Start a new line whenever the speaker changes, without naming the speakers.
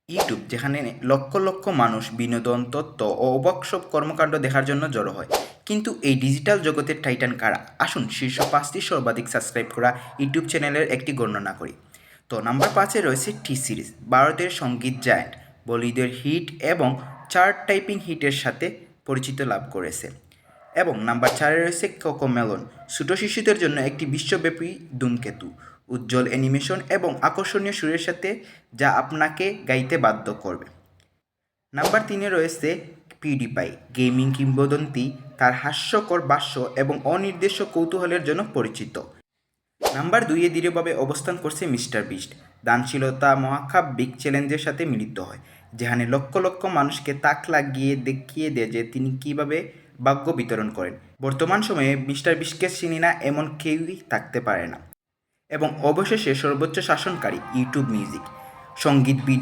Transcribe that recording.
YouTube যেখানে লক্ষ লক্ষ মানুষ বিনোদন, তথ্য ও অবাক সব কর্মকাণ্ড দেখার জন্য জড়ো হয়। কিন্তু এই ডিজিটাল জগতের টাইটান কারা? আসুন শীর্ষ ৫টি সর্বাধিক সাবস্ক্রাইব করা ইউটিউব চ্যানেলের একটি গণনা করি। তো নাম্বার ৫-এ রয়েছে টি সিরিজ, ভারতের সঙ্গীত জায়ান্ট, বলিউডের হিট এবং চার্ট টাইপিং হিটের সাথে পরিচিত লাভ করেছে। এবং নাম্বার ৪-এ রয়েছে কোকোমেলন, ছোট শিশুদের জন্য একটি বিশ্বব্যাপী ধূমকেতু, উজ্জ্বল অ্যানিমেশন এবং আকর্ষণীয় সুরের সাথে যা আপনাকে গাইতে বাধ্য করবে। নাম্বার ৩-এ রয়েছে পিউডিপাই, গেমিং কিংবদন্তি, তার হাস্যকর ভাষ্য এবং অনির্দেশ্য কৌতূহলের জন্য পরিচিত। নাম্বার ২-এ দৃঢ়ভাবে অবস্থান করছে মিস্টার বিস্ট, দানশীলতা মহাকাব্যিক চ্যালেঞ্জের সাথে মিলিত হয়, যেখানে লক্ষ লক্ষ মানুষকে তাক লাগিয়ে দেখিয়ে দেয় যে তিনি কীভাবে ভাগ্য বিতরণ করেন। বর্তমান সময়ে মিস্টার বিস্টকে চিনি না এমন কেউই থাকতে পারে না। এবং অবশেষে সর্বোচ্চ শাসনকারী ইউটিউব মিউজিক, সঙ্গীত